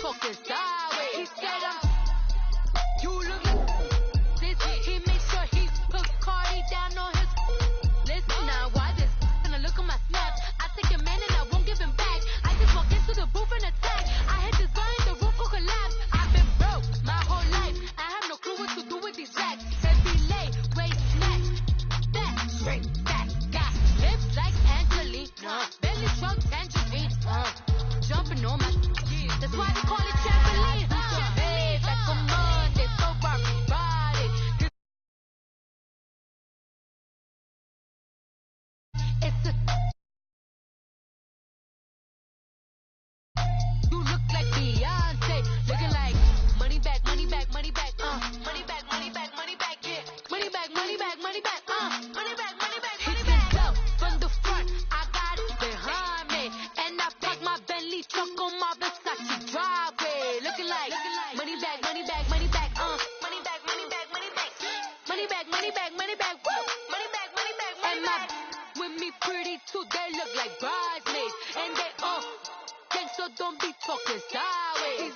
talking sideways. He said you look like this. He made sure he put Cardi down on his. Listen now, why this? Gonna look at my snaps. I take a man and I won't give him back. I just walk into the booth and attack. I hit this button, the roof will collapse. I've been broke my whole life. I have no clue what to do with these racks. Heavy lay, waist snack, back, straight back. Got lips like Angelina, belly shrunk tangerine. Jumping on my, that's why they call it trampoline. Hey, back on Monday, so Friday. It's a. You look like Beyonce, looking like money back, money back, money back, money back, money back, money back, yeah, money back, money back, money back, money back, money back, money back. Low from the front, I got it behind me, and I park my Bentley truck on my Versace driveway, looking like money back, money back, money back, money back, money back, money back, money back, money back, money back, woo, money back, money back, money back. With me pretty too, they look like bridesmaids, and they so don't be talking sideways.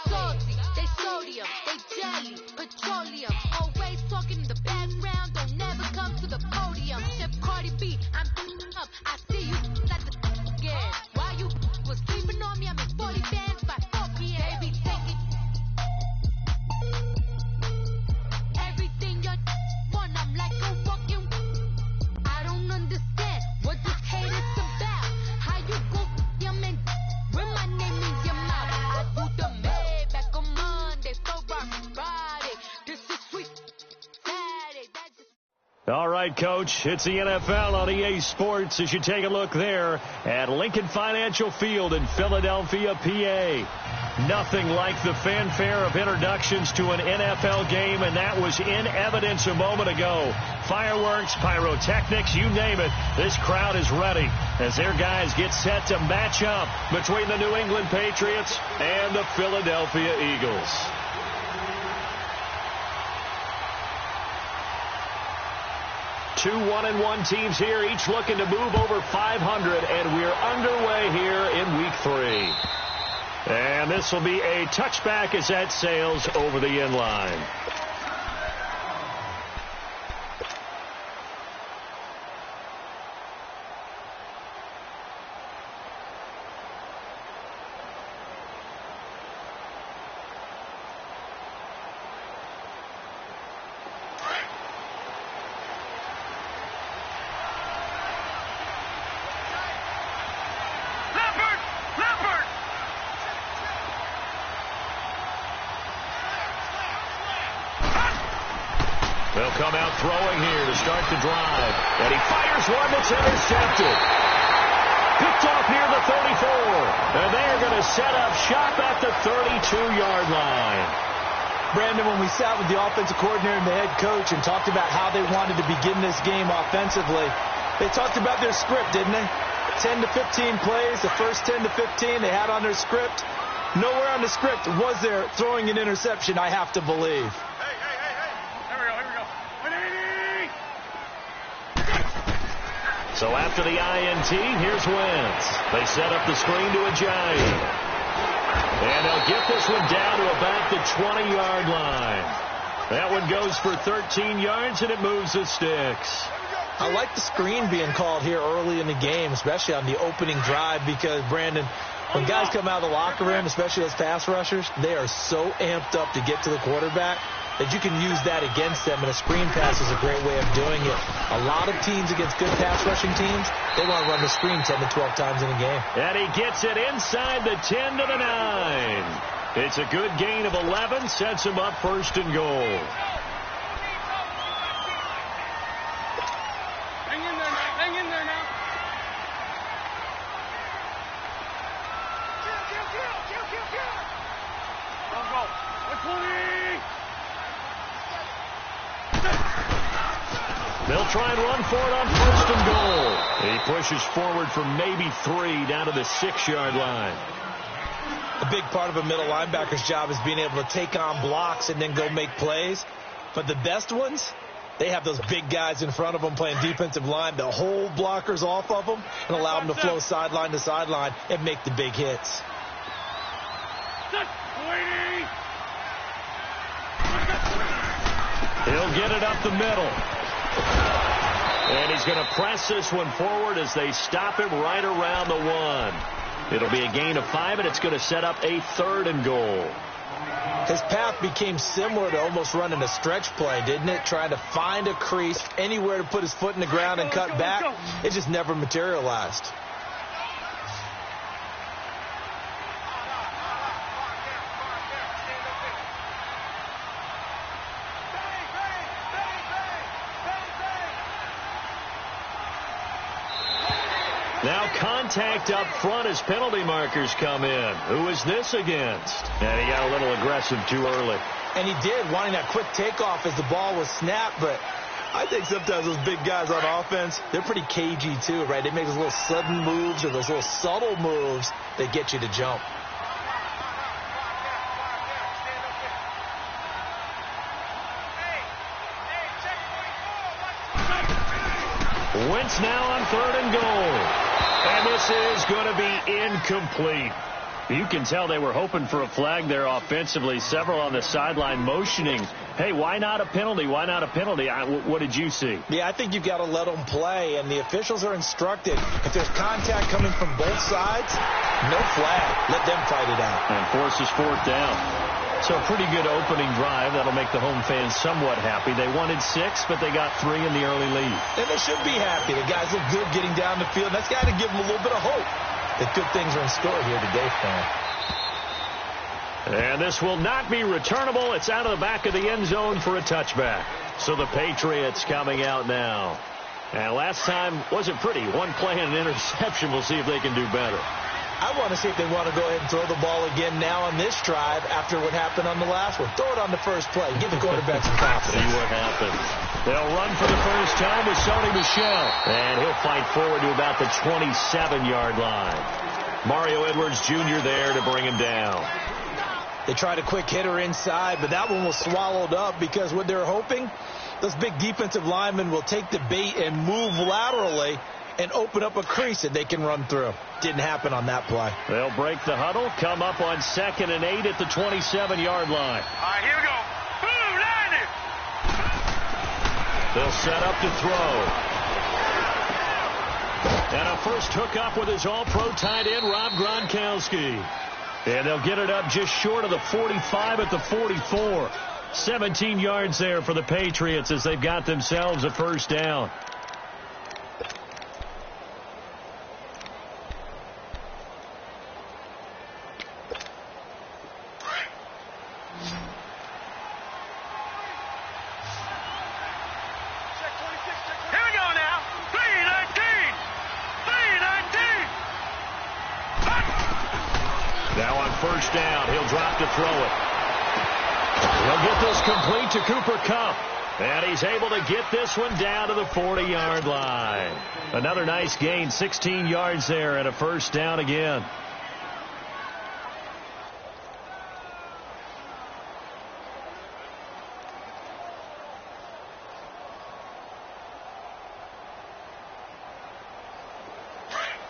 Salty, they sodium, they jelly, petroleum. Always talking in the background, don't never come to the podium. Chef Cardi B, I'm up. I see you at the again. Why you was sleeping on me? I'm in 40 bands by 4 p.m. Baby, take it. Everything you want, I'm like a walking. I don't understand what this hate is about. How you go, man? When my name is your mouth, I do the May back on Monday, so Friday. This is sweet Saturday. All right, Coach, it's the NFL on EA Sports as you take a look there at Lincoln Financial Field in Philadelphia, PA. Nothing like the fanfare of introductions to an NFL game, and that was in evidence a moment ago. Fireworks, pyrotechnics, you name it. This crowd is ready as their guys get set to match up between the New England Patriots and the Philadelphia Eagles. Two 1-1 teams here, each looking to move over 500, and we're underway here in Week 3. And this will be a touchback as that sails over the end line. They'll come out throwing here to start the drive. And he fires one that's intercepted. Picked off near the 34. And they're going to set up shop at the 32-yard line. Brandon, when we sat with the offensive coordinator and the head coach and talked about how they wanted to begin this game offensively, they talked about their script, didn't they? 10 to 15 plays, the first 10 to 15 they had on their script. Nowhere on the script was there throwing an interception, I have to believe. So after the INT, here's Wentz. They set up the screen to Ajayi. And they'll get this one down to about the 20-yard line. That one goes for 13 yards, and it moves the sticks. I like the screen being called here early in the game, especially on the opening drive, because, Brandon, when guys come out of the locker room, especially those pass rushers, they are so amped up to get to the quarterback that you can use that against them, and a screen pass is a great way of doing it. A lot of teams against good pass rushing teams, they want to run the screen 10 to 12 times in a game. And he gets it inside the 10 to the 9. It's a good gain of 11, sets him up first and goal. Hang in there now. Hang in there now. Go. They'll try and run for it on first and goal. He pushes forward for maybe 3 down to the 6-yard line. A big part of a middle linebacker's job is being able to take on blocks and then go make plays. But the best ones, they have those big guys in front of them playing defensive line to hold blockers off of them and allow them to flow sideline to sideline and make the big hits. He'll get it up the middle. And he's going to press this one forward as they stop him right around the 1. It'll be a gain of 5, and it's going to set up a 3rd and goal. His path became similar to almost running a stretch play, didn't it? Trying to find a crease, anywhere to put his foot in the ground and cut back. It just never materialized. Now contact up front as penalty markers come in. Who is this against? And he got a little aggressive too early. And he did, wanting that quick takeoff as the ball was snapped. But I think sometimes those big guys on offense, they're pretty cagey too, right? They make those little sudden moves or those little subtle moves that get you to jump. Wentz now on 3rd and goal. And this is going to be incomplete. You can tell they were hoping for a flag there offensively. Several on the sideline motioning, hey, why not a penalty? Why not a penalty? What did you see? Yeah, I think you've got to let them play, and the officials are instructed. If there's contact coming from both sides, no flag. Let them fight it out. And forces 4th down. So a pretty good opening drive. That'll make the home fans somewhat happy. They wanted 6, but they got 3 in the early lead. And they should be happy. The guys look good getting down the field. That's got to give them a little bit of hope that good things are in store here today, Fran. And this will not be returnable. It's out of the back of the end zone for a touchback. So the Patriots coming out now. And last time wasn't pretty. 1 play and an interception. We'll see if they can do better. I want to see if they want to go ahead and throw the ball again now on this drive after what happened on the last one. Throw it on the first play. Give the quarterback some confidence. See what happens. They'll run for the first time with Sony Michel. And he'll fight forward to about the 27-yard line. Mario Edwards Jr. there to bring him down. They tried a quick hitter inside, but that one was swallowed up because what they're hoping, those big defensive linemen will take the bait and move laterally and open up a crease that they can run through. Didn't happen on that play. They'll break the huddle, come up on 2nd and 8 at the 27-yard line. All right, here we go. Boom, line it. They'll set up to throw. And a first hookup with his all-pro tight end, Rob Gronkowski. And they'll get it up just short of the 45 at the 44. 17 yards there for the Patriots as they've got themselves a first down. Now on first down, he'll drop to throw it. He'll get this complete to Cooper Kupp. And he's able to get this one down to the 40-yard line. Another nice gain, 16 yards there and a first down again.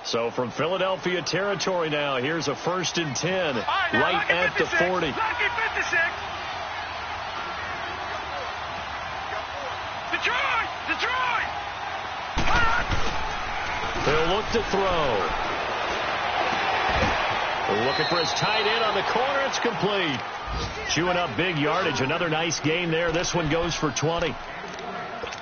So from Philadelphia territory now, here's a 1st and 10 right at the 40. Lucky 56. Detroit! Detroit! They'll look to throw. Looking for his tight end on the corner. It's complete. Chewing up big yardage. Another nice gain there. This one goes for 20.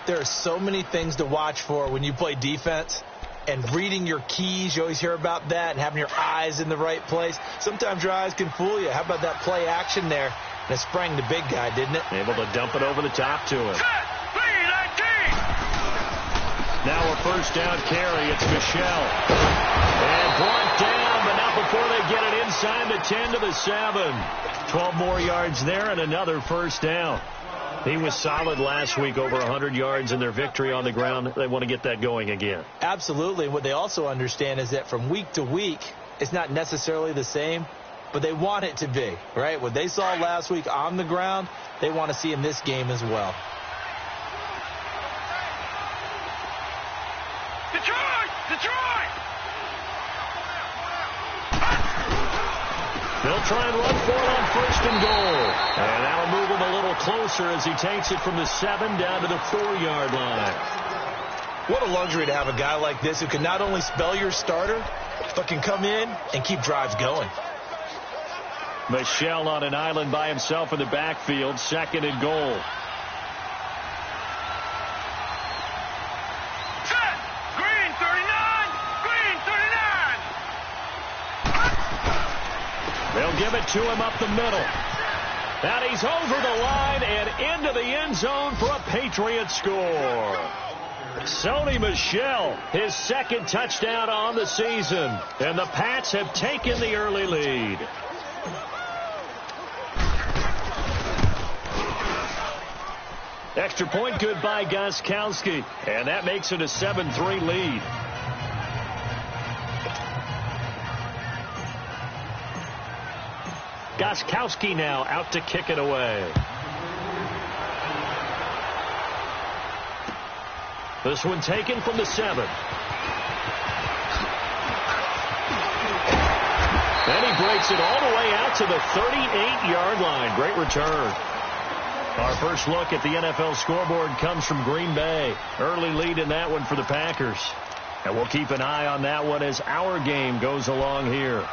There are so many things to watch for when you play defense. And reading your keys, you always hear about that, and having your eyes in the right place. Sometimes your eyes can fool you. How about that play action there? And it sprang the big guy, didn't it? Able to dump it over the top to him. Now a first down carry. It's Michel. And brought down, but not before they get it inside the 10 to the 7. 12 more yards there and another first down. He was solid last week, over 100 yards in their victory on the ground. They want to get that going again. Absolutely. What they also understand is that from week to week, it's not necessarily the same, but they want it to be, right? What they saw last week on the ground, they want to see in this game as well. Detroit! Detroit! They'll try and run for it on first and goal. And that'll move him a little closer as he takes it from the 7 down to the 4-yard line. What a luxury to have a guy like this who can not only spell your starter, but can come in and keep drives going. Michel on an island by himself in the backfield, 2nd and goal. Set. Green 39. Green 39. They'll give it to him up the middle. And he's over the line and into the end zone for a Patriot score. Sony Michel, his 2nd touchdown on the season. And the Pats have taken the early lead. Extra point good by Gostkowski. And that makes it a 7-3 lead. Gostkowski now out to kick it away. This one taken from the 7. And he breaks it all the way out to the 38-yard line. Great return. Our first look at the NFL scoreboard comes from Green Bay. Early lead in that one for the Packers. And we'll keep an eye on that one as our game goes along here.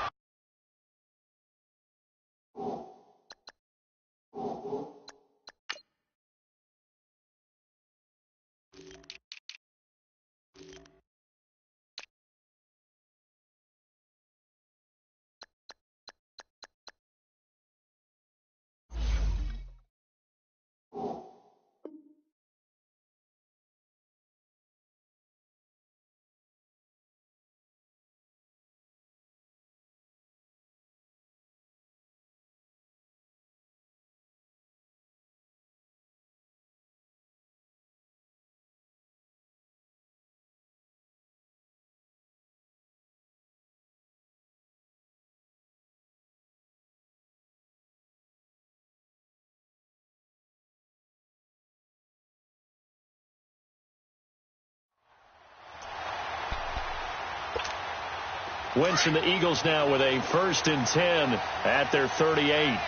Wentz and the Eagles now with a 1st and 10 at their 38. 81.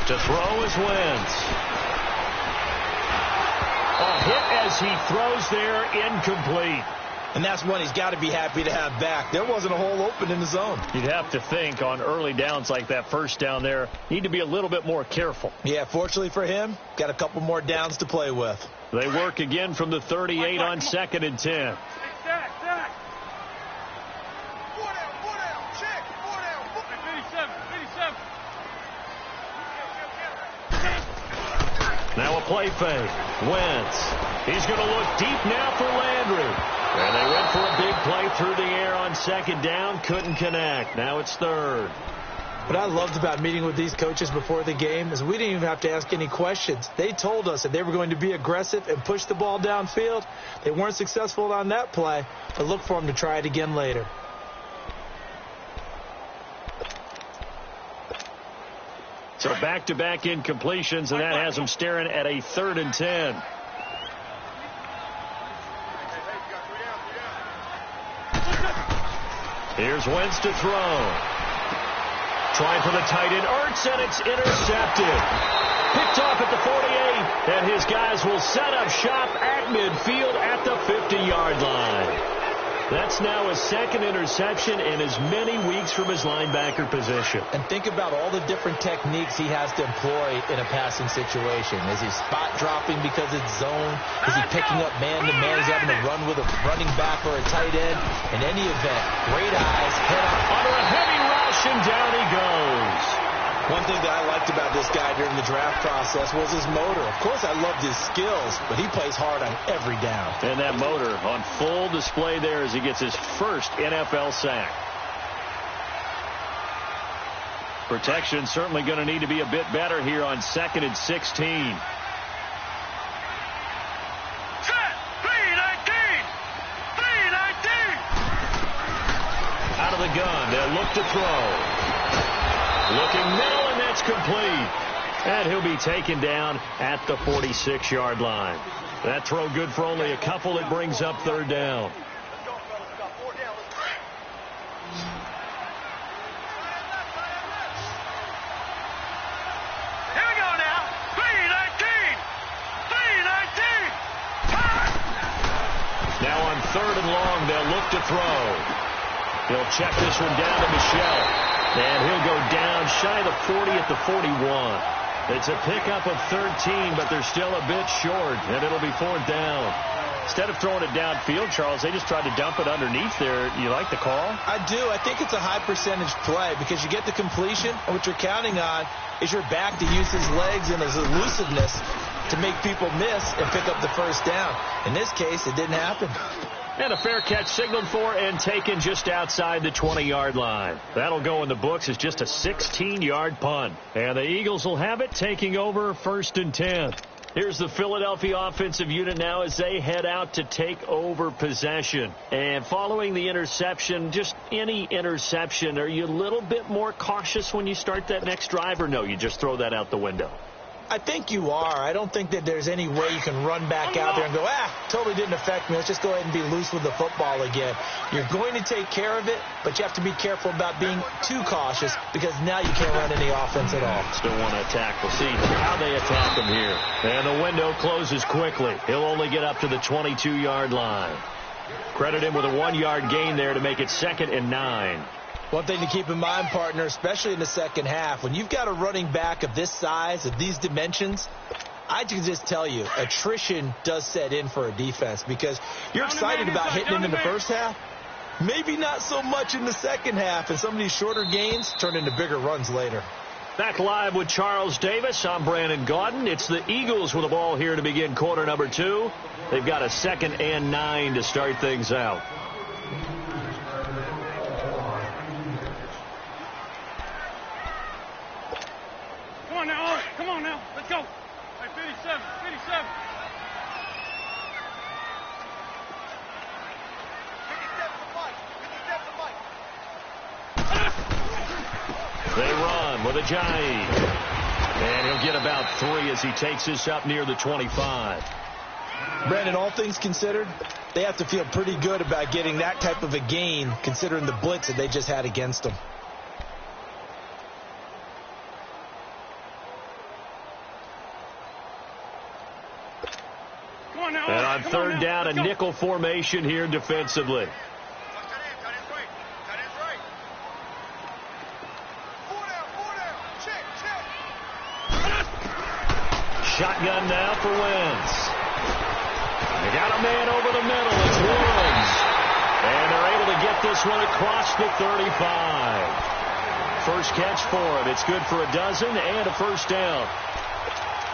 To throw is Wentz. A hit as he throws there, incomplete. And that's one he's got to be happy to have back. There wasn't a hole open in the zone. You'd have to think on early downs like that first down there, need to be a little bit more careful. Yeah, fortunately for him, got a couple more downs to play with. They work again from the 38 on 2nd and 10. Zach. 4 down, check, 4 down. 57. Now a play fake. Wentz. He's going to look deep now for Landry. And they went for a big play through the air on 2nd down. Couldn't connect. Now it's 3rd. What I loved about meeting with these coaches before the game is we didn't even have to ask any questions. They told us that they were going to be aggressive and push the ball downfield. They weren't successful on that play, but look for them to try it again later. So back-to-back incompletions, and that has them staring at a 3rd and 10. Here's Wentz to throw. Trying for the tight end, Ertz, and it's intercepted. Picked off at the 48, and his guys will set up shop at midfield at the 50-yard line. That's now his 2nd interception in as many weeks from his linebacker position. And think about all the different techniques he has to employ in a passing situation. Is he spot dropping because it's zone? Is he picking up man-to-man? Is he having to run with a running back or a tight end? In any event, great eyes, head up. Under a heavy rush, and down he goes. One thing that I liked about this guy during the draft process was his motor. Of course, I loved his skills, but he plays hard on every down. And that motor on full display there as he gets his first NFL sack. Protection certainly going to need to be a bit better here on 2nd and 16. Set. 319. 319. Out of the gun, they'll look to throw. Looking middle, and that's complete. And he'll be taken down at the 46-yard line. That throw good for only a couple. It brings up third down. Now on third and long, they'll look to throw. He'll check this one down to Michel. And he'll go down shy of the 40 at the 41. It's a pickup of 13, but they're still a bit short, and it'll be fourth down. Instead of throwing it downfield, Charles, they just tried to dump it underneath there. You like the call? I do. I think it's a high percentage play because you get the completion, and what you're counting on is your back to use his legs and his elusiveness to make people miss and pick up the first down. In this case, it didn't happen. And a fair catch signaled for and taken just outside the 20-yard line. That'll go in the books as just a 16-yard punt. And the Eagles will have it, taking over first and 10. Here's the Philadelphia offensive unit now as they head out to take over possession. And following the interception, just any interception, are you a little bit more cautious when you start that next drive, or no, you just throw that out the window? I think you are. I don't think that there's any way you can run back out there and go, totally didn't affect me. Let's just go ahead and be loose with the football again. You're going to take care of it, but you have to be careful about being too cautious because now you can't run any offense at all. Still want to attack. We'll see how they attack him here. And the window closes quickly. He'll only get up to the 22-yard line. Credit him with a 1-yard gain there to make it 2nd and 9. One thing to keep in mind, partner, especially in the second half, when you've got a running back of this size, of these dimensions, I can just tell you, attrition does set in for a defense because you're excited about hitting him in the first half. Maybe not so much in the second half, and some of these shorter gains turn into bigger runs later. Back live with Charles Davis. I'm Brandon Gaudin. It's the Eagles with the ball here to begin quarter number 2. They've got a 2nd and 9 to start things out. Come on now, let's go. Hey, 57, 57. 57 They run with Ajayi. And he'll get about 3 as he takes this up near the 25. Brandon, all things considered, they have to feel pretty good about getting that type of a gain considering the blitz that they just had against them. And on third down, a nickel formation here defensively. Cut in right. 4 down. Check. Shotgun now for Wentz. They got a man over the middle. It's Woods. And they're able to get this one across the 35. First catch for him. It's good for a dozen and a first down.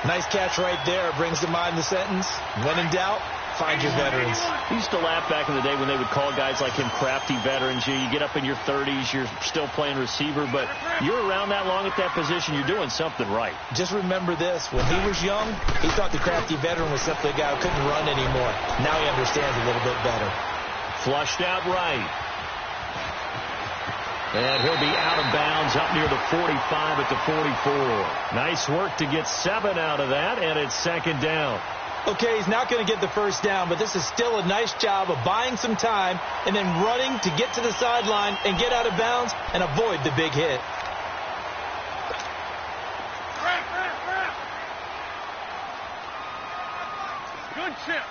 Nice catch right there. Brings to mind the sentence, when in doubt, find your veterans. I used to laugh back in the day when they would call guys like him crafty veterans. You get up in your 30s, you're still playing receiver, but you're around that long at that position, you're doing something right. Just remember this. When he was young, he thought the crafty veteran was simply a guy who couldn't run anymore. Now he understands a little bit better. Flushed out right. And he'll be out of bounds up near the 45 at the 44. Nice work to get 7 out of that, and it's 2nd down. Okay, he's not going to get the first down, but this is still a nice job of buying some time and then running to get to the sideline and get out of bounds and avoid the big hit. Good chip.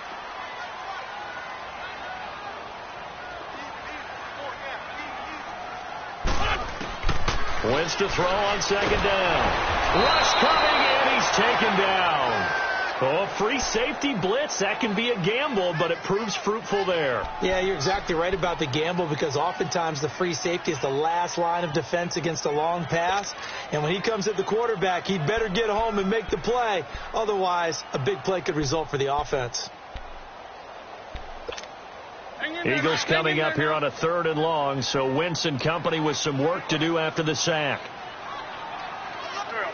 Wentz to throw on 2nd down. Rush coming in. He's taken down. Oh, free safety blitz. That can be a gamble, but it proves fruitful there. Yeah, you're exactly right about the gamble because oftentimes the free safety is the last line of defense against a long pass. And when he comes at the quarterback, he'd better get home and make the play. Otherwise, a big play could result for the offense. Eagles coming up here on a 3rd and long, so Wentz and company with some work to do after the sack.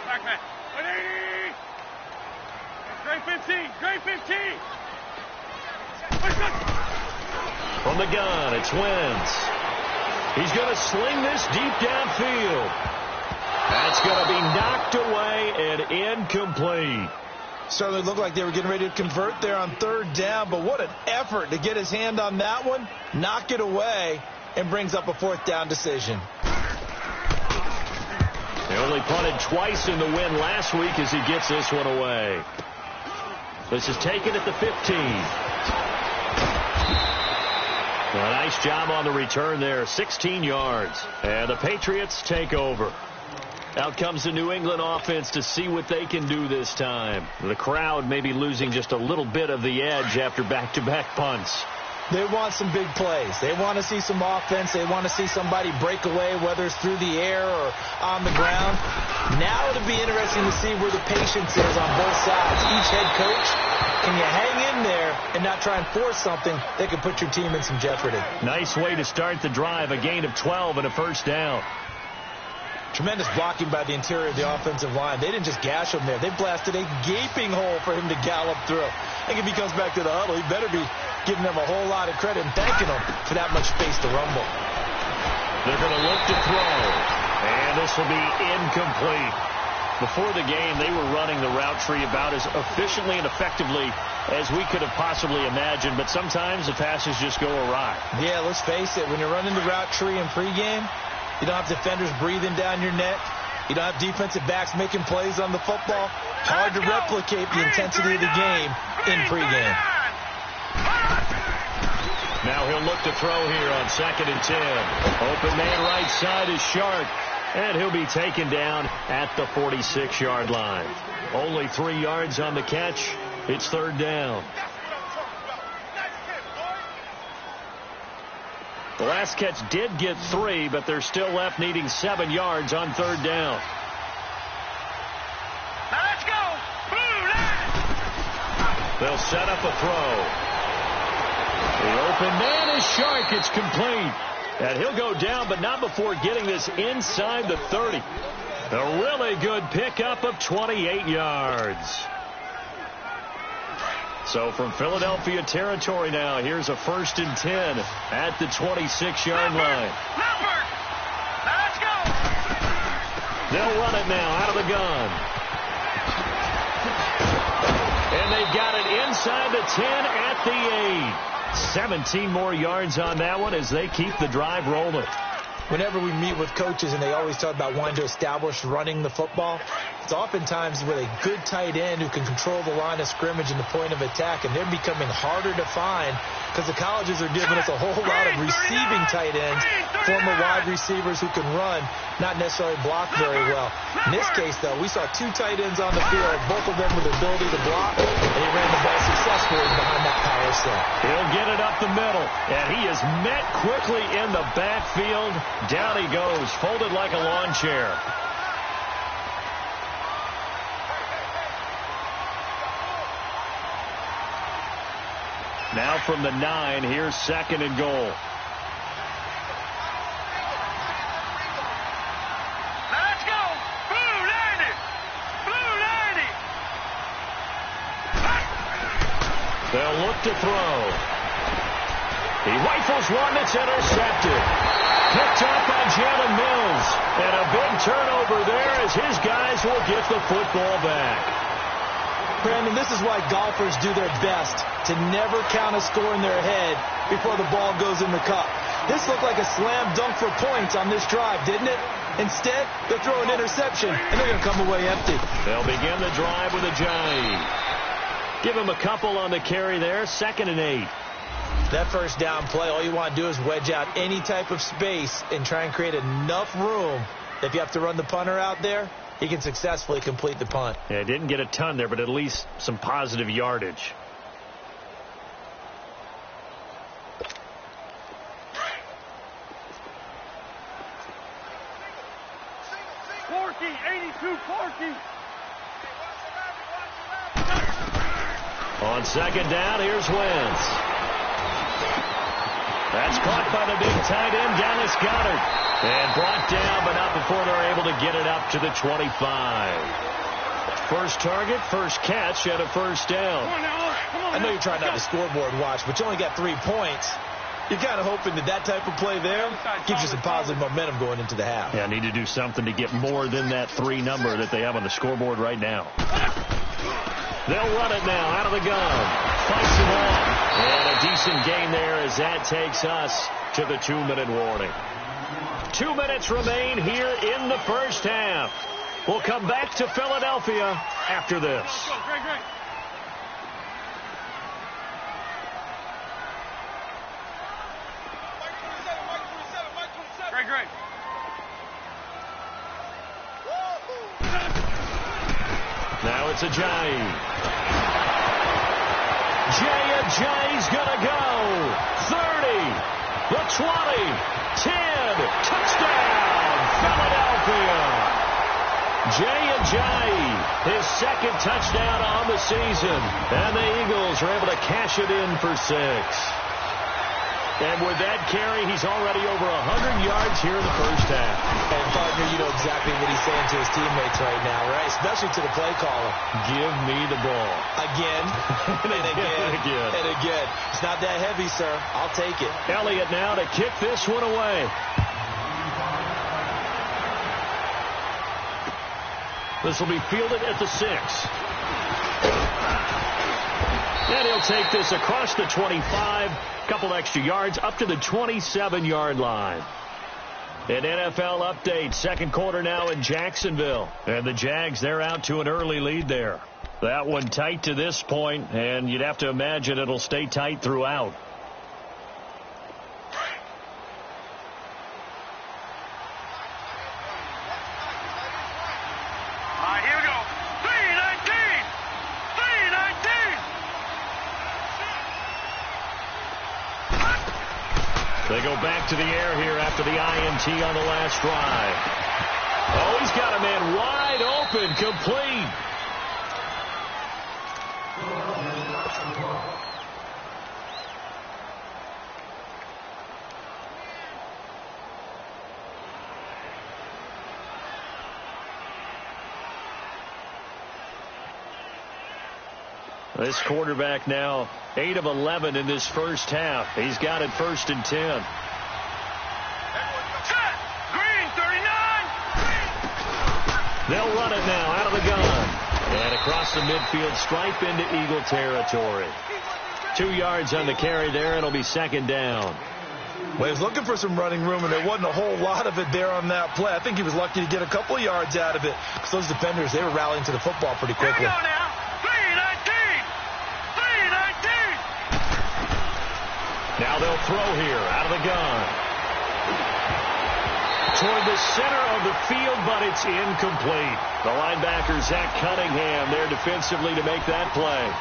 Back. Great 15. From the gun, it's Wentz. He's going to sling this deep downfield. That's going to be knocked away and incomplete. Certainly looked like they were getting ready to convert there on third down, but what an effort to get his hand on that one, knock it away, and brings up a fourth down decision. They only punted twice in the win last week as he gets this one away. This is taken at the 15. A nice job on the return there, 16 yards. And the Patriots take over. Out comes the New England offense to see what they can do this time. The crowd may be losing just a little bit of the edge after back-to-back punts. They want some big plays. They want to see some offense. They want to see somebody break away, whether it's through the air or on the ground. Now it'll be interesting to see where the patience is on both sides. Each head coach, can you hang in there and not try and force something that could put your team in some jeopardy? Nice way to start the drive, a gain of 12 and a first down. Tremendous blocking by the interior of the offensive line. They didn't just gash him there. They blasted a gaping hole for him to gallop through. I think if he comes back to the huddle, he better be giving them a whole lot of credit and thanking them for that much space to rumble. They're going to look to throw, and this will be incomplete. Before the game, they were running the route tree about as efficiently and effectively as we could have possibly imagined, but sometimes the passes just go awry. Yeah, let's face it. When you're running the route tree in pregame, you don't have defenders breathing down your neck. You don't have defensive backs making plays on the football. Hard to replicate the intensity of the game in pregame. Now he'll look to throw here on 2nd and 10. Open man right side is Sharp, and he'll be taken down at the 46-yard line. Only 3 yards on the catch. It's third down. The last catch did get 3, but they're still left needing 7 yards on third down. Now let's go. Blue line. They'll set up a throw. The open man is Shark. It's complete. And he'll go down, but not before getting this inside the 30. A really good pickup of 28 yards. So from Philadelphia territory now, here's a 1st and 10 at the 26-yard line. Now let's go. They'll run it now out of the gun. And they've got it inside the 10 at the 8. 17 more yards on that one as they keep the drive rolling. Whenever we meet with coaches and they always talk about wanting to establish running the football, it's oftentimes with a good tight end who can control the line of scrimmage and the point of attack, and they're becoming harder to find because the colleges are giving us a whole lot of receiving tight ends, former wide receivers who can run, not necessarily block very well. In this case, though, we saw 2 tight ends on the field, both of them with the ability to block, and he ran the ball successfully behind that power set. He'll get it up the middle, and he is met quickly in the backfield. Down he goes, folded like a lawn chair. Now from the 9, here's 2nd and goal. Now let's go. Blue line it. Blue line it. They'll look to throw. He rifles one that's intercepted. Picked up by Jalen Mills. And a big turnover there as his guys will get the football back. Brandon, this is why golfers do their best to never count a score in their head before the ball goes in the cup. This looked like a slam dunk for points on this drive, didn't it? Instead, they'll throw an interception, and they're going to come away empty. They'll begin the drive with a jive. Give him a couple on the carry there, 2nd and 8. That first down play, all you want to do is wedge out any type of space and try and create enough room. If you have to run the punter out there, he can successfully complete the punt. Yeah, didn't get a ton there, but at least some positive yardage. Porky, 82 Porky. On 2nd down, here's Wentz. That's caught by the big tight end, Dallas Goedert. And brought down, but not before they're able to get it up to the 25. First target, first catch, and a first down. I know you're trying to have a scoreboard watch, but you only got 3 points. You're kind of hoping that that type of play there gives you some positive momentum going into the half. Yeah, need to do something to get more than that 3 number that they have on the scoreboard right now. They'll run it now out of the gun. Fights him off. And a decent gain there as that takes us to the 2-minute warning. 2 minutes remain here in the first half. We'll come back to Philadelphia after this. Great, great. Great, great. Now it's Ajayi. Ajayi's gonna go. 30, the 20, 10, touchdown, Philadelphia. Ajayi, his second touchdown on the season, and the Eagles are able to cash it in for 6. And with that carry, he's already over 100 yards here in the first half. And, partner, you know exactly what he's saying to his teammates right now, right? Especially to the play caller. Give me the ball. Again, and again, and again. It's not that heavy, sir. I'll take it. Elliott now to kick this one away. This will be fielded at the 6. And he'll take this across the 25. Couple extra yards up to the 27-yard line. An NFL update. Second quarter now in Jacksonville. And the Jags, they're out to an early lead there. That one tight to this point, and you'd have to imagine it'll stay tight throughout. All right, here we go. 319! 319! They go back to the air here after the INT on the last drive. Oh, he's got a man wide open, complete. This quarterback now 8 of 11 in this first half. He's got it 1st and 10. Set! Green, 39! They'll run it now out of the gun. And across the midfield stripe into Eagle territory. 2 yards on the carry there. It'll be 2nd down. Well, he was looking for some running room, and there wasn't a whole lot of it there on that play. I think he was lucky to get a couple of yards out of it. Because those defenders, they were rallying to the football pretty quickly. Here we go now. 319! 319! Now they'll throw here out of the gun. Toward the center of the field, but it's incomplete. The linebacker, Zach Cunningham, there defensively to make that play.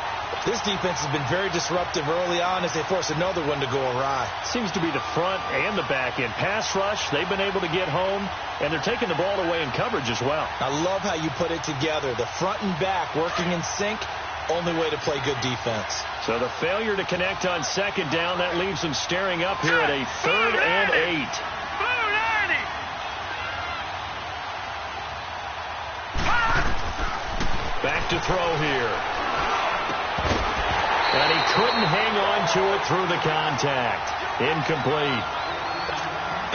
This defense has been very disruptive early on as they force another one to go awry. Seems to be the front and the back end. Pass rush, they've been able to get home, and they're taking the ball away in coverage as well. I love how you put it together. The front and back working in sync, only way to play good defense. So the failure to connect on 2nd down, that leaves them staring up here at a 3rd and 8. Back to throw here. And he couldn't hang on to it through the contact. Incomplete.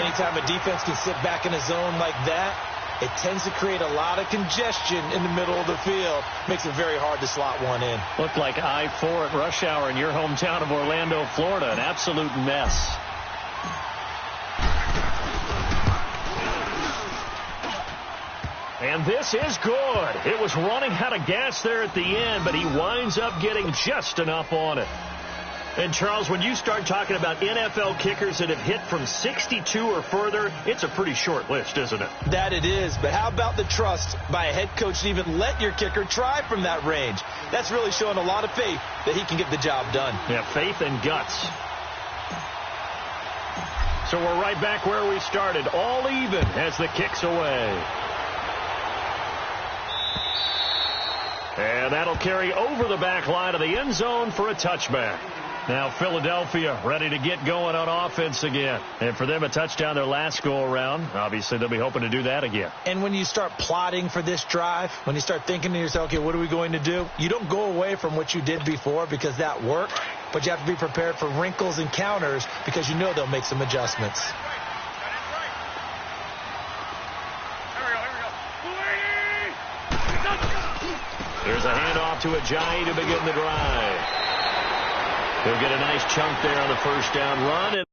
Anytime a defense can sit back in a zone like that, it tends to create a lot of congestion in the middle of the field. Makes it very hard to slot one in. Looked like I-4 at rush hour in your hometown of Orlando, Florida. An absolute mess. And this is good. It was running out of gas there at the end, but he winds up getting just enough on it. And, Charles, when you start talking about NFL kickers that have hit from 62 or further, it's a pretty short list, isn't it? That it is, but how about the trust by a head coach to even let your kicker try from that range? That's really showing a lot of faith that he can get the job done. Yeah, faith and guts. So we're right back where we started, all even as the kick's away. And that'll carry over the back line of the end zone for a touchback. Now Philadelphia ready to get going on offense again. And for them, a touchdown their last go-around. Obviously, they'll be hoping to do that again. And when you start plotting for this drive, when you start thinking to yourself, okay, what are we going to do? You don't go away from what you did before because that worked. But you have to be prepared for wrinkles and counters because you know they'll make some adjustments. Here's a handoff to Ajayi to begin the drive. He'll get a nice chunk there on the first down run.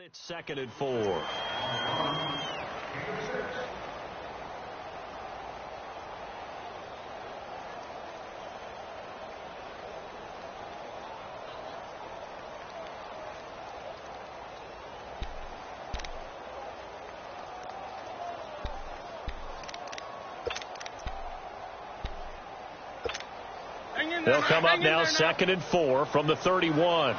It's 2nd and 4. They'll come up now 2nd and 4 from the 31.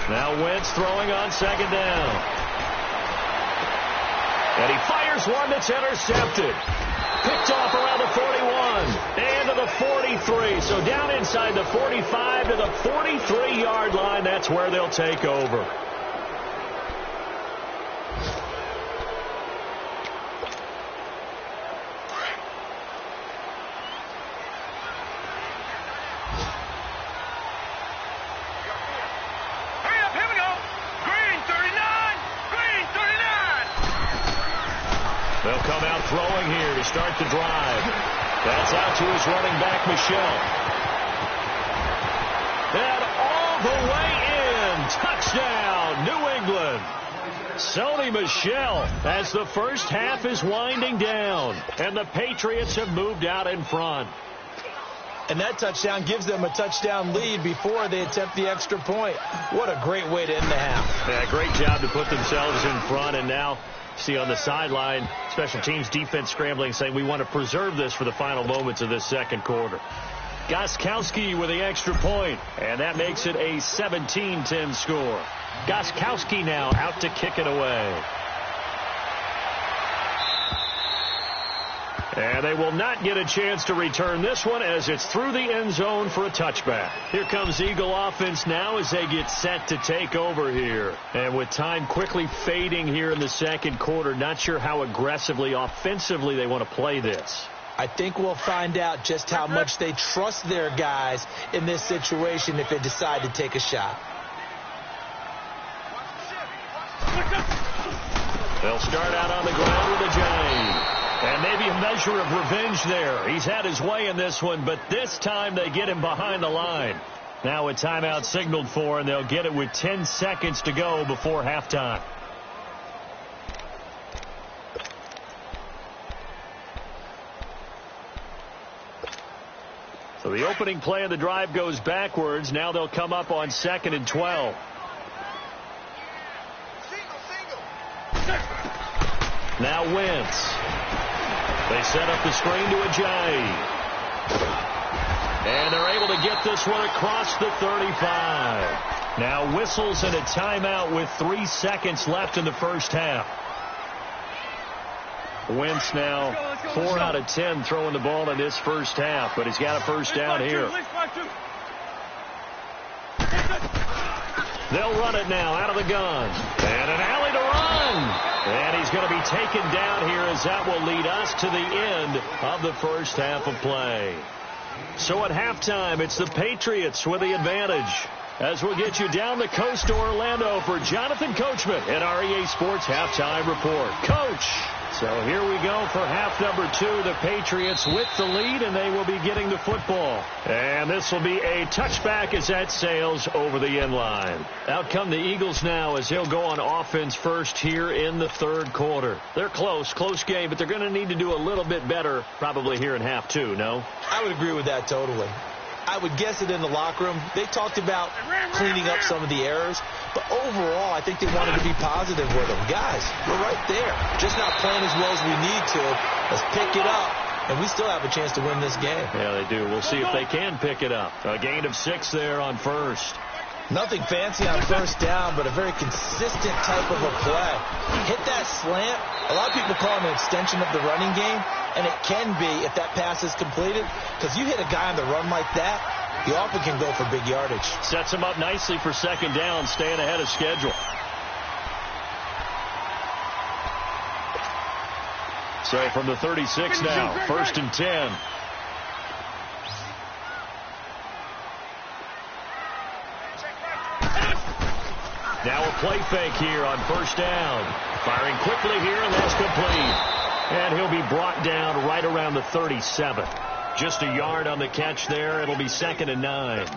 Now Wentz throwing on 2nd down. And he fires one that's intercepted. Picked off around the 41 and to the 43. So down inside the 45 to the 43-yard line. That's where they'll take over. They'll come out throwing here to start the drive. That's out to his running back, Michelle. And all the way in. Touchdown, New England. Sony Michel as the first half is winding down. And the Patriots have moved out in front. And that touchdown gives them a touchdown lead before they attempt the extra point. What a great way to end the half. Yeah, great job to put themselves in front. And now see on the sideline, special teams defense scrambling, saying we want to preserve this for the final moments of this second quarter. Gostkowski with the extra point, and that makes it a 17-10 score. Gostkowski now out to kick it away. And they will not get a chance to return this one as it's through the end zone for a touchback. Here comes Eagle offense now as they get set to take over here. And with time quickly fading here in the second quarter, not sure how aggressively, offensively they want to play this. I think we'll find out just how much they trust their guys in this situation if they decide to take a shot. They'll start out on the ground with a Giant. And maybe a measure of revenge there. He's had his way in this one, but this time they get him behind the line. Now a timeout signaled for, and they'll get it with 10 seconds to go before halftime. So the opening play of the drive goes backwards. Now they'll come up on 2nd and 12. Now Wentz. They set up the screen to Ajayi. And they're able to get this one across the 35. Now whistles and a timeout with 3 seconds left in the first half. Wentz now 4 out of 10 throwing the ball in this first half, but he's got a first down here. They'll run it now out of the gun. And an alley to run. And he's going to be taken down here as that will lead us to the end of the first half of play. So at halftime, it's the Patriots with the advantage. As we'll get you down the coast to Orlando for Jonathan Coachman at our EA Sports Halftime Report. Coach. So here we go for half number 2. The Patriots with the lead, and they will be getting the football. And this will be a touchback as that sails over the end line. Out come the Eagles now as he'll go on offense first here in the third quarter. They're close game, but they're going to need to do a little bit better probably here in half 2, no? I would agree with that totally. I would guess it in the locker room. They talked about cleaning up some of the errors, but overall, I think they wanted to be positive with them. Guys, we're right there. Just not playing as well as we need to. Let's pick it up, and we still have a chance to win this game. Yeah, they do. We'll see if they can pick it up. A gain of 6 there on first. Nothing fancy on first down, but a very consistent type of a play. Hit that slant. A lot of people call it an extension of the running game, and it can be if that pass is completed, because you hit a guy on the run like that, you often can go for big yardage. Sets him up nicely for second down, staying ahead of schedule. So from the 36 now, 1st and 10. Now a play fake here on first down. Firing quickly here, and that's complete. And he'll be brought down right around the 37. Just a yard on the catch there. It'll be 2nd and 9.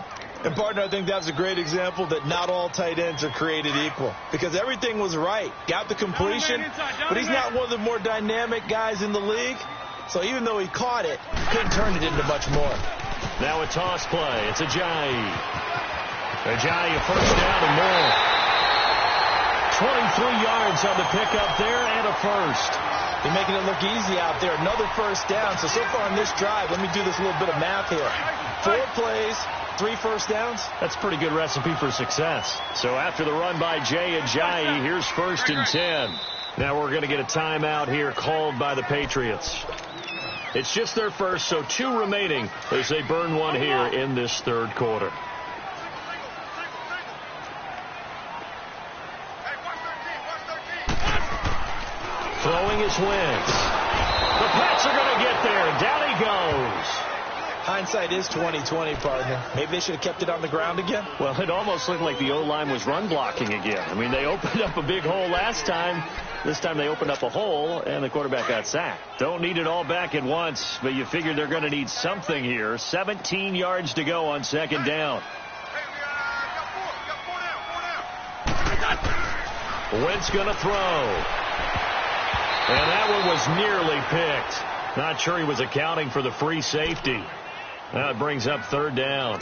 And, partner, I think that's a great example that not all tight ends are created equal. Because everything was right. Got the completion, but he's not one of the more dynamic guys in the league. So even though he caught it, couldn't turn it into much more. Now a toss play. It's Ajayi. Ajayi, a first down and more. 23 yards on the pickup there and a first. They're making it look easy out there. Another first down. So far on this drive, let me do this little bit of math here. 4 plays, 3 first downs. That's a pretty good recipe for success. So after the run by Jay Ajayi, here's 1st and 10. Now we're going to get a timeout here called by the Patriots. It's just their first, so 2 remaining as they burn one here in this third quarter. Throwing his Wentz. The Pats are going to get there. Down he goes. Hindsight is 20/20, partner. Maybe they should have kept it on the ground again. Well, it almost looked like the O-line was run blocking again. I mean, they opened up a big hole last time. This time they opened up a hole, and the quarterback got sacked. Don't need it all back at once, but you figure they're going to need something here. 17 yards to go on second down. Wentz going to throw. And that one was nearly picked. Not sure he was accounting for the free safety. That brings up third down.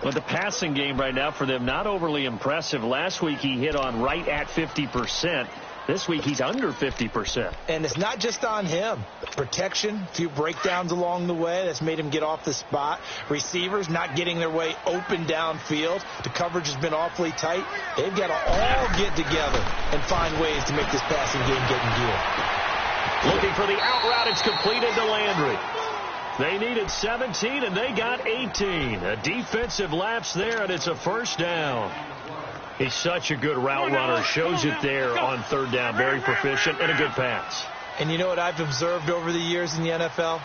Well, the passing game right now for them, not overly impressive. Last week he hit on right at 50%. This week he's under 50%. And it's not just on him. Protection, a few breakdowns along the way. That's made him get off the spot. Receivers not getting their way open downfield. The coverage has been awfully tight. They've got to all get together and find ways to make this passing game get in gear. Looking for the out route. It's completed to Landry. They needed 17, and they got 18. A defensive lapse there, and it's a first down. He's such a good route runner. Shows it there on third down. Very proficient and a good pass. And you know what I've observed over the years in the NFL?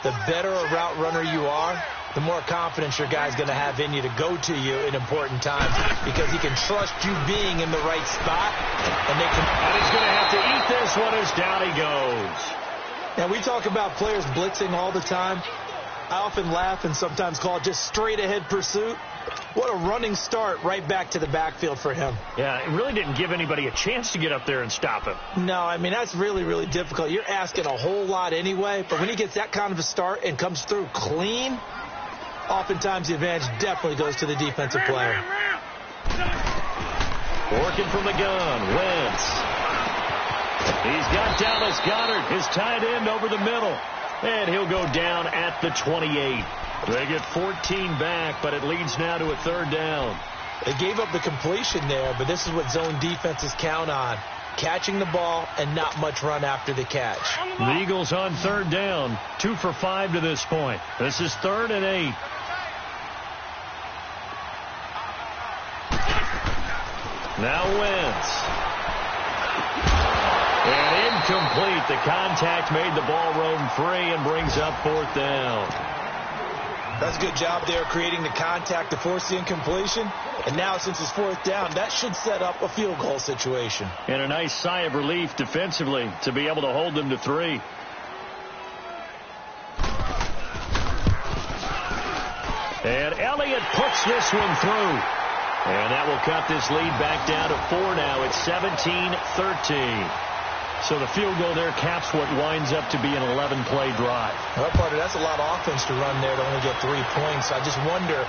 The better a route runner you are, the more confidence your guy's going to have in you to go to you in important times because he can trust you being in the right spot. And he's going to have to eat this one as down he goes. Now, we talk about players blitzing all the time. I often laugh and sometimes call it just straight-ahead pursuit. What a running start right back to the backfield for him. Yeah, it really didn't give anybody a chance to get up there and stop him. No, I mean, that's really, really difficult. You're asking a whole lot anyway, but when he gets that kind of a start and comes through clean, oftentimes the advantage definitely goes to the defensive player. Working from the gun, Wentz. He's got Dallas Goedert, his tight end, over the middle. And he'll go down at the 28. They get 14 back, but it leads now to a third down. They gave up the completion there, but this is what zone defenses count on. Catching the ball and not much run after the catch. The Eagles on third down, 2 for 5 to this point. This is 3rd and 8. Now Wentz. And incomplete. The contact made the ball roam free and brings up 4th down. That's a good job there creating the contact to force the incompletion. And now since it's fourth down, that should set up a field goal situation. And a nice sigh of relief defensively to be able to hold them to 3. And Elliott puts this one through. And that will cut this lead back down to 4 now. It's 17-13. So the field goal there caps what winds up to be an 11-play drive. Well, partner, that's a lot of offense to run there to only get 3 points. I just wonder,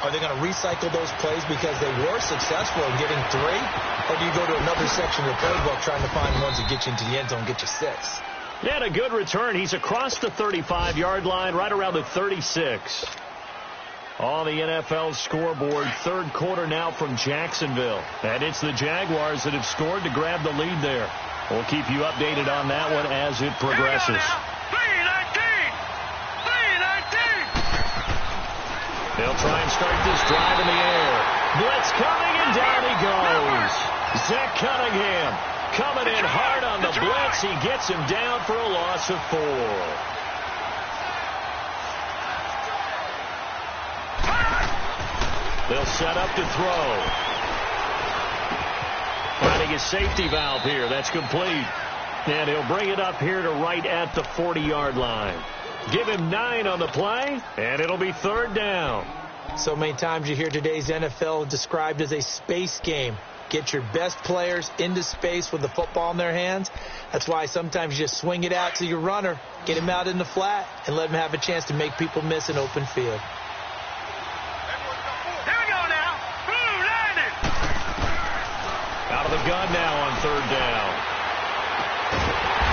are they going to recycle those plays because they were successful in getting 3? Or do you go to another section of the playbook trying to find ones that get you into the end zone and get you 6? Yeah, and a good return. He's across the 35-yard line, right around the 36. On the NFL scoreboard, third quarter now from Jacksonville. And it's the Jaguars that have scored to grab the lead there. We'll keep you updated on that one as it progresses. 3-19! They'll try and start this drive in the air. Blitz coming, and down he goes. Zach Cunningham coming in hard on the blitz. He gets him down for a loss of 4. They'll set up to throw. Finding his safety valve here. That's complete. And he'll bring it up here to right at the 40-yard line. Give him 9 on the play, and it'll be third down. So many times you hear today's NFL described as a space game. Get your best players into space with the football in their hands. That's why sometimes you just swing it out to your runner, get him out in the flat, and let him have a chance to make people miss an open field. Out of the gun now on third down.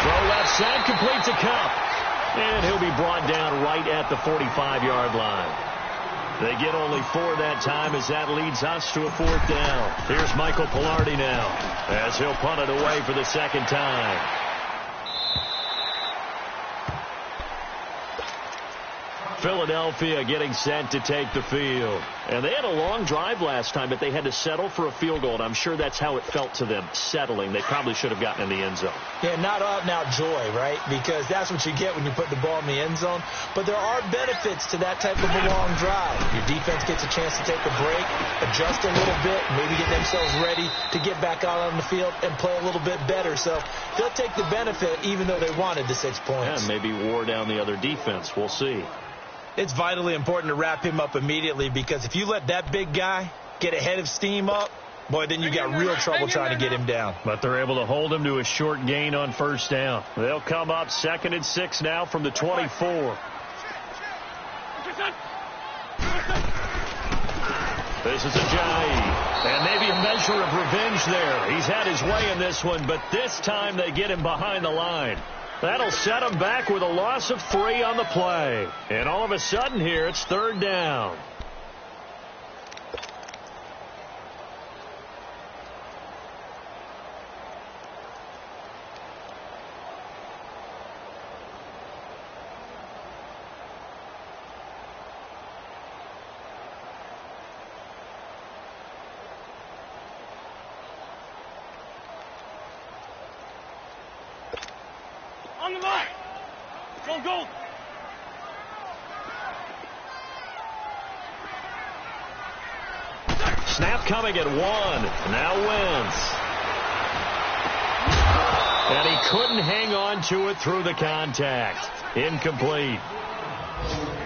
Throw left side, complete to Cup. And he'll be brought down right at the 45-yard line. They get only 4 that time as that leads us to a fourth down. Here's Michael Pilardi now as he'll punt it away for the second time. Philadelphia getting set to take the field. And they had a long drive last time, but they had to settle for a field goal, and I'm sure that's how it felt to them, settling. They probably should have gotten in the end zone. Yeah, not out-and-out joy, right? Because that's what you get when you put the ball in the end zone. But there are benefits to that type of a long drive. Your defense gets a chance to take a break, adjust a little bit, maybe get themselves ready to get back out on the field and play a little bit better. So they'll take the benefit even though they wanted the 6 points. Yeah, maybe wore down the other defense. We'll see. It's vitally important to wrap him up immediately because if you let that big guy get ahead of steam up, boy, then you got real trouble trying to get him down. But they're able to hold him to a short gain on first down. They'll come up 2nd and 6 now from the 24. This is Ajayi. And maybe a measure of revenge there. He's had his way in this one, but this time they get him behind the line. That'll set him back with a loss of 3 on the play. And all of a sudden here, it's third down. On the line. Go, go. Snap coming at 1. Now Wentz. And he couldn't hang on to it through the contact. Incomplete.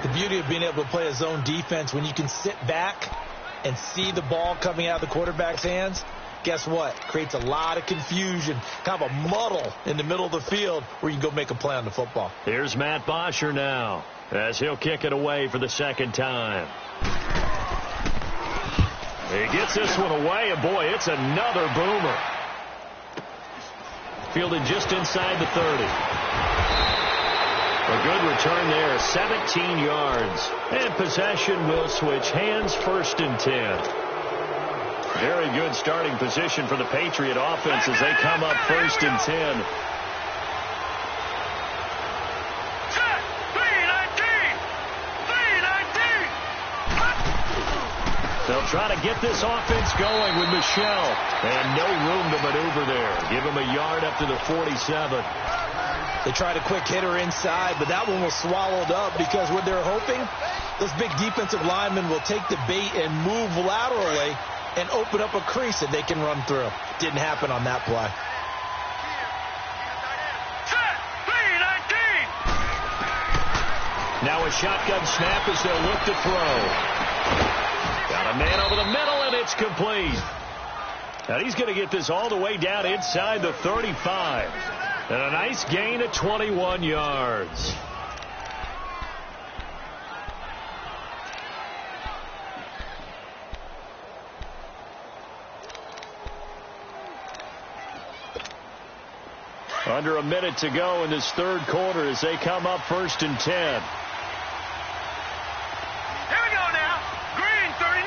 The beauty of being able to play a zone defense when you can sit back and see the ball coming out of the quarterback's hands. Guess what? Creates a lot of confusion, kind of a muddle in the middle of the field where you can go make a play on the football. Here's Matt Bosher now as he'll kick it away for the second time. He gets this one away, and boy, it's another boomer. Fielded just inside the 30. A good return there, 17 yards. And possession will switch hands, 1st and 10. Very good starting position for the Patriot offense as they come up 1st and 10. They'll try to get this offense going with Michelle. And no room to maneuver there. Give him a yard up to the 47. They tried a quick hitter inside, but that one was swallowed up because what they're hoping, those big defensive linemen will take the bait and move laterally and open up a crease that they can run through. Didn't happen on that play. Now a shotgun snap as they'll look to throw. Got a man over the middle, and it's complete. Now he's going to get this all the way down inside the 35. And a nice gain of 21 yards. Under a minute to go in this third quarter as they come up 1st and 10. Here we go now. Green 39.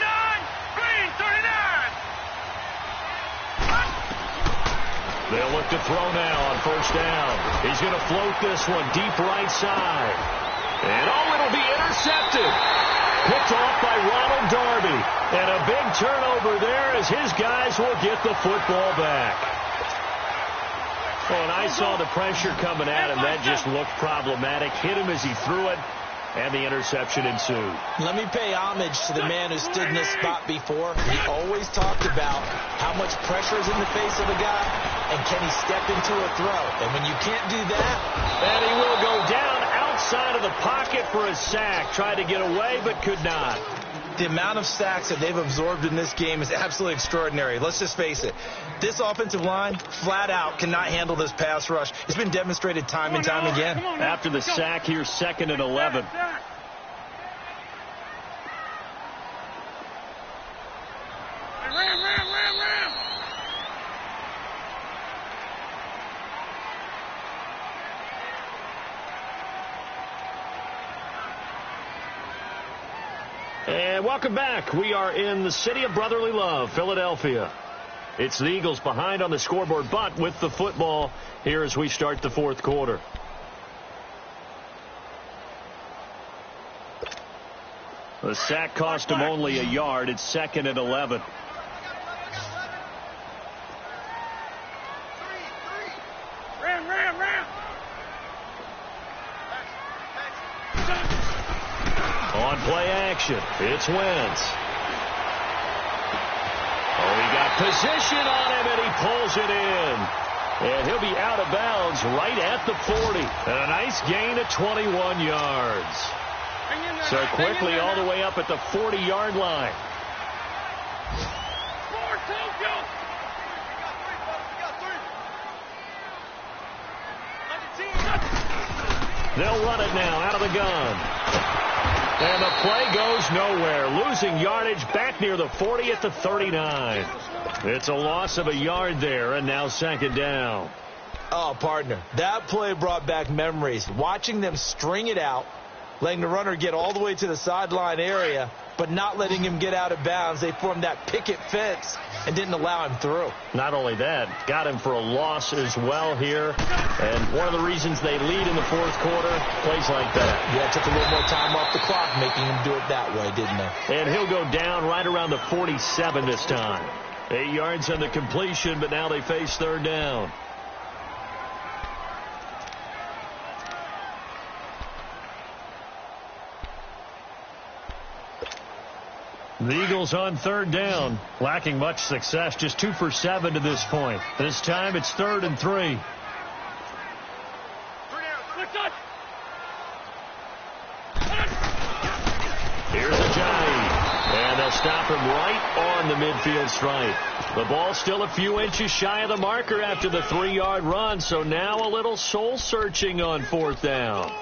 Green 39. They'll look to throw now on 1st down. He's going to float this one deep right side. And it'll be intercepted. Picked off by Ronald Darby. And a big turnover there as his guys will get the football back. Well, and I saw the pressure coming at him. That just looked problematic. Hit him as he threw it, and the interception ensued. Let me pay homage to the man who stood in this spot before. He always talked about how much pressure is in the face of a guy, and can he step into a throw. And when you can't do that, and he will go down outside of the pocket for a sack. Tried to get away, but could not. The amount of sacks that they've absorbed in this game is absolutely extraordinary. Let's just face it. This offensive line, flat out, cannot handle this pass rush. It's been demonstrated time and time again. After the sack, here's 2nd and 11. Ram. And welcome back. We are in the city of brotherly love, Philadelphia. It's the Eagles behind on the scoreboard, but with the football here as we start the fourth quarter. The sack cost him only a yard. It's 2nd and 11. Ram. On play action, it's Wentz. Oh, he got position on him, and he pulls it in. And he'll be out of bounds right at the 40. And a nice gain of 21 yards. So quickly all the way up at the 40-yard line. They'll run it now out of the gun. And the play goes nowhere. Losing yardage back near the 40 at the 39. It's a loss of a yard there, and now 2nd down. Oh, partner, that play brought back memories. Watching them string it out, letting the runner get all the way to the sideline area, but not letting him get out of bounds. They formed that picket fence and didn't allow him through. Not only that, got him for a loss as well here. And one of the reasons they lead in the fourth quarter, plays like that. Yeah, it took a little more time off the clock, making him do it that way, didn't they? And he'll go down right around the 47 this time. 8 yards on the completion, but now they face 3rd down. The Eagles on 3rd down, lacking much success, just 2 for 7 to this point. This time it's 3rd and 3. Here's Ajayi, and they'll stop him right on the midfield stripe. The ball still a few inches shy of the marker after the 3-yard run, so now a little soul searching on 4th down.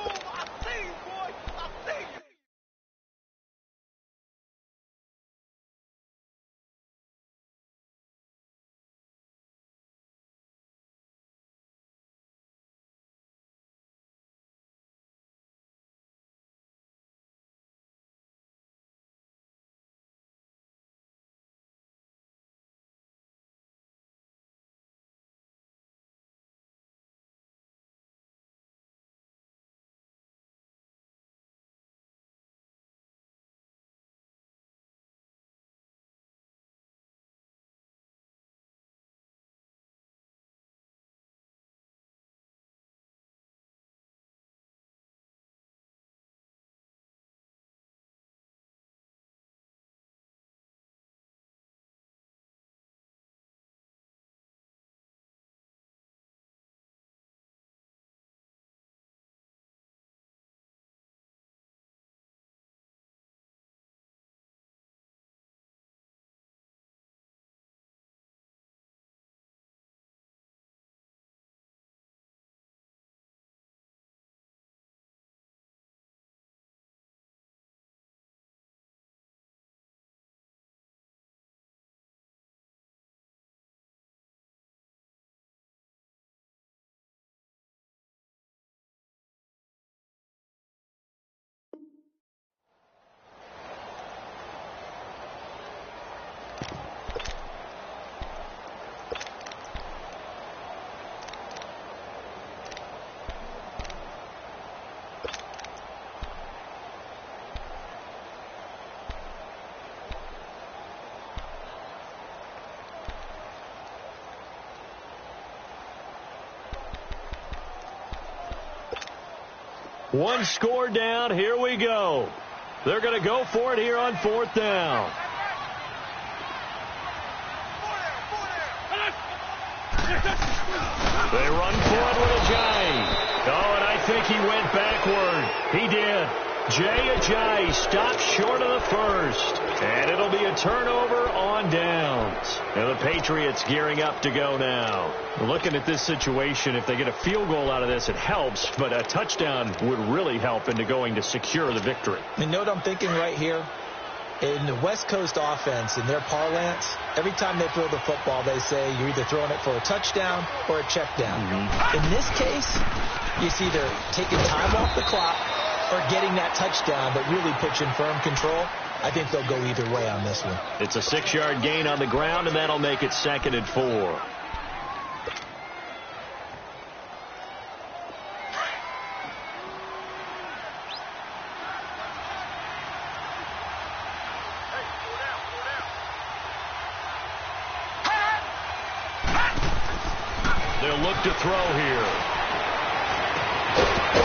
One score down. Here we go. They're going to go for it here on 4th down. They run for it with Ajayi. Oh, and I think he went backward. He did. Jay Ajayi stopped short of the first. And it'll be a turnover on downs. And the Patriots gearing up to go now. Looking at this situation, if they get a field goal out of this, it helps. But a touchdown would really help into going to secure the victory. You know what I'm thinking right here? In the West Coast offense, in their parlance, every time they throw the football, they say you're either throwing it for a touchdown or a check down. In this case, it's either taking time off the clock or getting that touchdown that really puts you in firm control. I think they'll go either way on this one. It's a 6-yard gain on the ground, and that'll make it 2nd and 4. They'll look to throw here.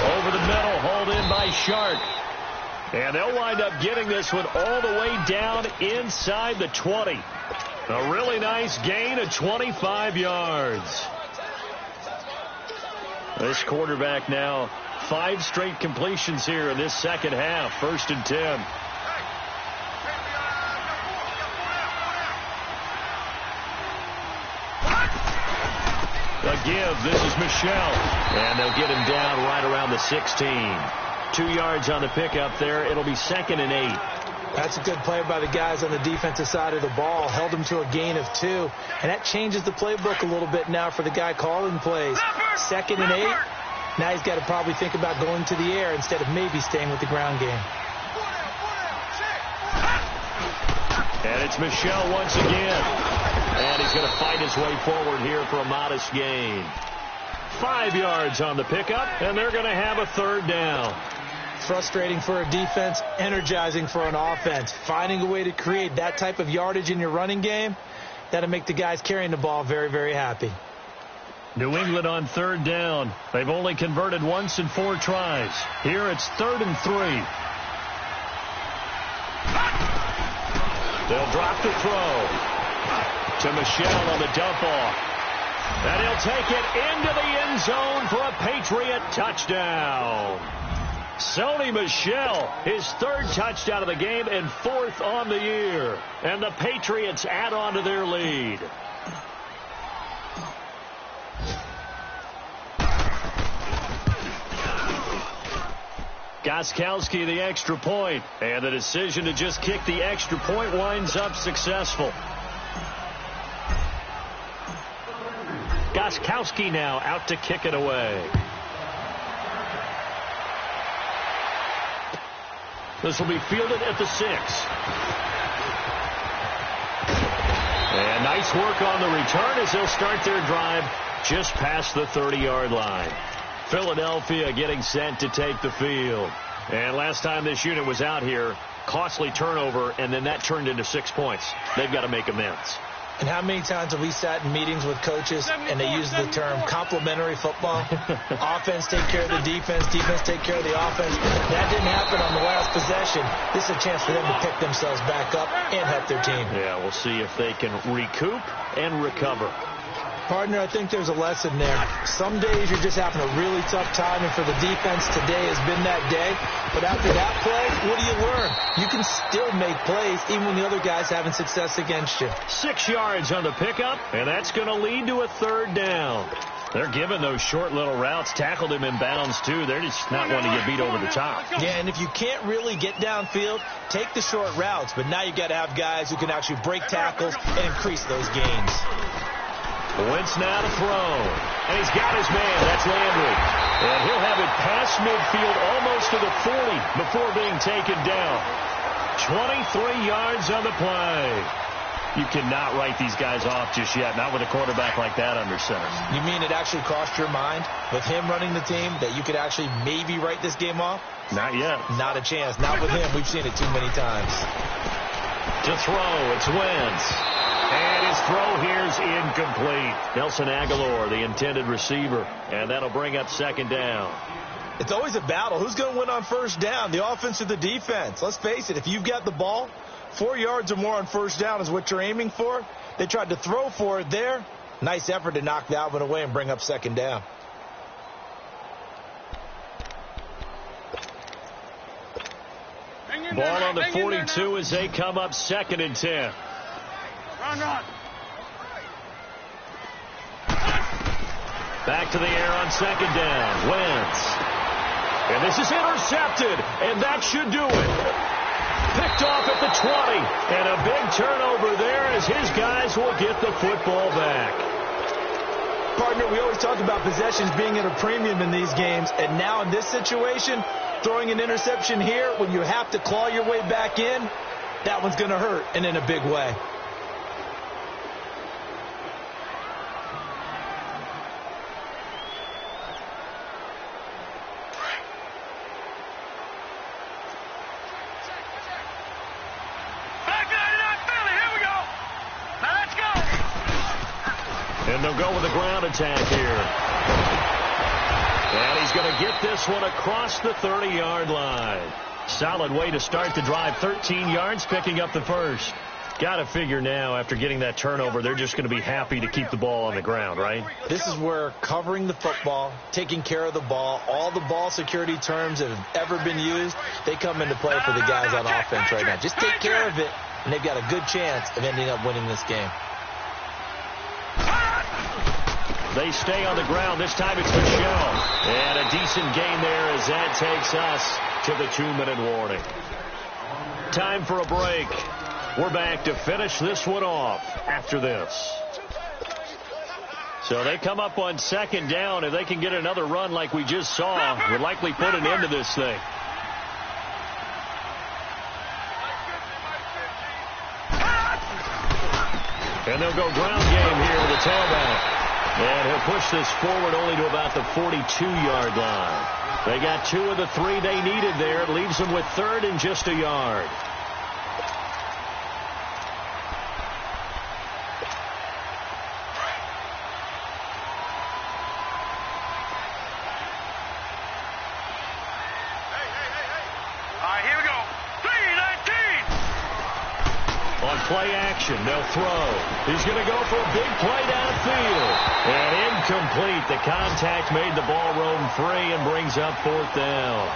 Over the middle, hauled in by Sharp. And they'll wind up getting this one all the way down inside the 20. A really nice gain of 25 yards. This quarterback now 5 straight completions here in this second half. 1st and 10. A give. This is Michelle. And they'll get him down right around the 16. 2 yards on the pickup there. It'll be 2nd and 8. That's a good play by the guys on the defensive side of the ball. Held him to a gain of 2. And that changes the playbook a little bit now for the guy calling plays. 2nd and 8. Now he's got to probably think about going to the air instead of maybe staying with the ground game. And it's Michelle once again. And he's going to fight his way forward here for a modest gain. 5 yards on the pickup, and they're going to have a 3rd down. Frustrating for a defense, energizing for an offense. Finding a way to create that type of yardage in your running game, that'll make the guys carrying the ball very, very happy. New England on 3rd down. They've only converted once in 4 tries. Here it's 3rd and 3. They'll drop the throw to Michelle on the dump off. And he'll take it into the end zone for a Patriot touchdown. Sony Michel, his 3rd touchdown of the game and 4th on the year. And the Patriots add on to their lead. Gostkowski the extra point. And the decision to just kick the extra point winds up successful. Gostkowski now out to kick it away. This will be fielded at the 6. And nice work on the return as they'll start their drive just past the 30-yard line. Philadelphia getting set to take the field. And last time this unit was out here, costly turnover, and then that turned into 6 points. They've got to make amends. And how many times have we sat in meetings with coaches and they use the term complementary football? Offense take care of the defense, defense take care of the offense. That didn't happen on the last possession. This is a chance for them to pick themselves back up and help their team. Yeah, we'll see if they can recoup and recover. Partner, I think there's a lesson there. Some days you're just having a really tough time, and for the defense, today has been that day. But after that play, what do you learn? You can still make plays even when the other guy's having success against you. 6 yards on the pickup, and that's going to lead to a 3rd down. They're giving those short little routes. Tackled him in bounds, too. They're just not wanting to get beat over the top. Yeah, and if you can't really get downfield, take the short routes. But now you've got to have guys who can actually break tackles and increase those gains. Wentz now to throw. And he's got his man. That's Landry. And he'll have it past midfield almost to the 40 before being taken down. 23 yards on the play. You cannot write these guys off just yet, not with a quarterback like that under center. You mean it actually crossed your mind with him running the team that you could actually maybe write this game off? Not yet. Not a chance. Not with him. We've seen it too many times. To throw, it's Wentz. And his throw here's incomplete. Nelson Aguilar, the intended receiver. And that'll bring up 2nd down. It's always a battle. Who's going to win on first down, the offense or the defense? Let's face it, if you've got the ball, 4 yards or more on first down is what you're aiming for. They tried to throw for it there. Nice effort to knock that one away and bring up second down. Ball on the 42 as they come up 2nd and 10. Run, run. Back to the air on 2nd down. Wentz. And this is intercepted, and that should do it. Picked off at the 20, and a big turnover there as his guys will get the football back. Partner, we always talk about possessions being at a premium in these games, and now in this situation, throwing an interception here when you have to claw your way back in, that one's going to hurt, and in a big way. And they'll go with a ground attack here. And he's going to get this one across the 30-yard line. Solid way to start the drive. 13 yards, picking up the first. Got to figure now, after getting that turnover, they're just going to be happy to keep the ball on the ground, right? This is where covering the football, taking care of the ball, all the ball security terms that have ever been used, they come into play for the guys on offense right now. Just take care of it, and they've got a good chance of ending up winning this game. They stay on the ground. This time it's Michelle. And a decent gain there as that takes us to the 2-minute warning. Time for a break. We're back to finish this one off after this. So they come up on 2nd down. If they can get another run like we just saw, would likely put an end to this thing. And they'll go ground game here with the tailback. And he'll push this forward only to about the 42-yard line. They got 2 of the 3 they needed there. It leaves them with 3rd and just a yard. All right, here we go. 3-19. On play action, they'll throw. He's going to go for a big play downfield. And incomplete. The contact made the ball roam free and brings up 4th down.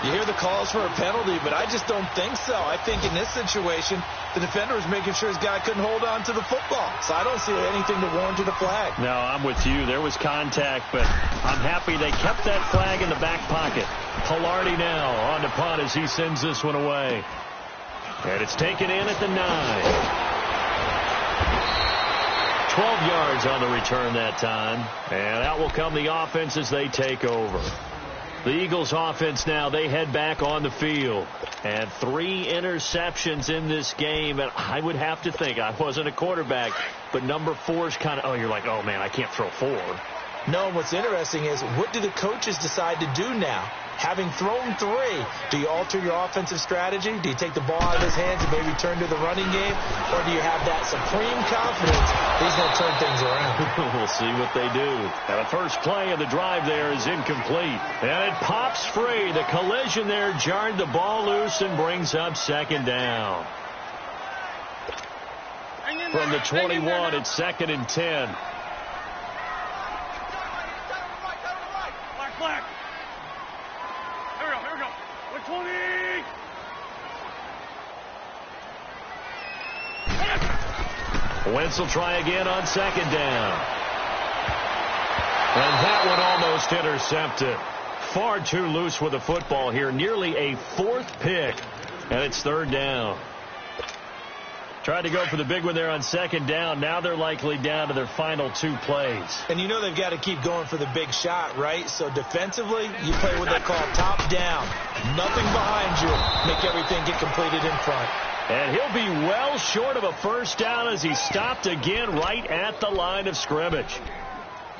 You hear the calls for a penalty, but I just don't think so. I think in this situation, the defender was making sure his guy couldn't hold on to the football. So I don't see anything to warrant a flag. No, I'm with you. There was contact, but I'm happy they kept that flag in the back pocket. Pilardi now on to punt as he sends this one away. And it's taken in at the 9. 12 yards on the return that time. And out will come the offense as they take over. The Eagles offense now, they head back on the field. And 3 interceptions in this game. And I would have to think, I wasn't a quarterback, but number 4 is kind of, oh, you're like, oh, man, I can't throw 4. No, what's interesting is, what do the coaches decide to do now? Having thrown 3, do you alter your offensive strategy? Do you take the ball out of his hands and maybe turn to the running game? Or do you have that supreme confidence that he's going to turn things around? We'll see what they do. Now, the first play of the drive there is incomplete. And it pops free. The collision there jarred the ball loose and brings up 2nd down. From the 21, it's 2nd and 10. Black. Here we go. 120. Wentz will try again on 2nd down. And that one almost intercepted. Far too loose with the football here. Nearly a 4th pick. And it's 3rd down. Tried to go for the big one there on 2nd down. Now they're likely down to their final 2 plays. And you know they've got to keep going for the big shot, right? So defensively, you play what they call top down. Nothing behind you. Make everything get completed in front. And he'll be well short of a first down as he stopped again right at the line of scrimmage.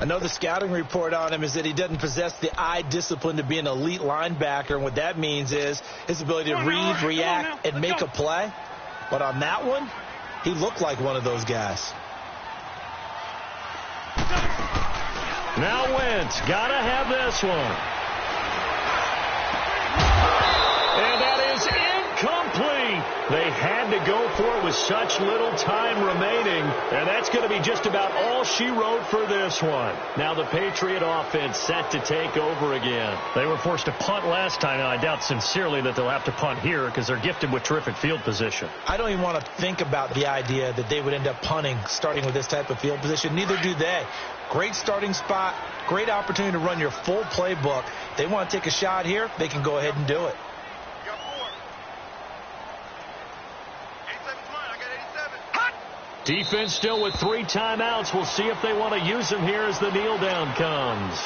I know the scouting report on him is that he doesn't possess the eye discipline to be an elite linebacker. And what that means is his ability to read, react, and make a play. But on that one, he looked like one of those guys. Now Wentz, gotta have this one. They had to go for it with such little time remaining, and that's going to be just about all she wrote for this one. Now the Patriot offense set to take over again. They were forced to punt last time, and I doubt sincerely that they'll have to punt here because they're gifted with terrific field position. I don't even want to think about the idea that they would end up punting starting with this type of field position. Neither do they. Great starting spot, great opportunity to run your full playbook. They want to take a shot here, they can go ahead and do it. You got 4. 87's mine. I got 87. Hot! Defense still with 3 timeouts. We'll see if they want to use them here as the kneel down comes.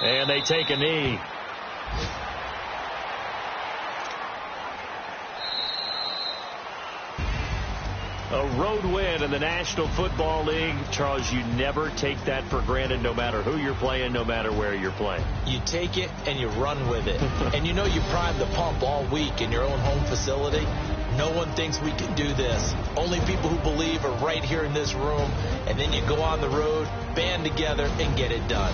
And they take a knee. A road win in the National Football League. Charles, you never take that for granted no matter who you're playing, no matter where you're playing. You take it and you run with it. And you know you primed the pump all week in your own home facility. No one thinks we can do this. Only people who believe are right here in this room. And then you go on the road, band together, and get it done.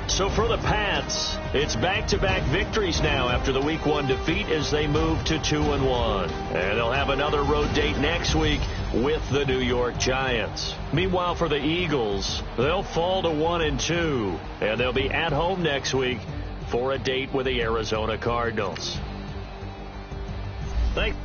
So for the Pats, it's back-to-back victories now after the Week 1 defeat as they move to 2-1. And they'll have another road date next week with the New York Giants. Meanwhile, for the Eagles, they'll fall to 1-2, and they'll be at home next week for a date with the Arizona Cardinals. Thanks.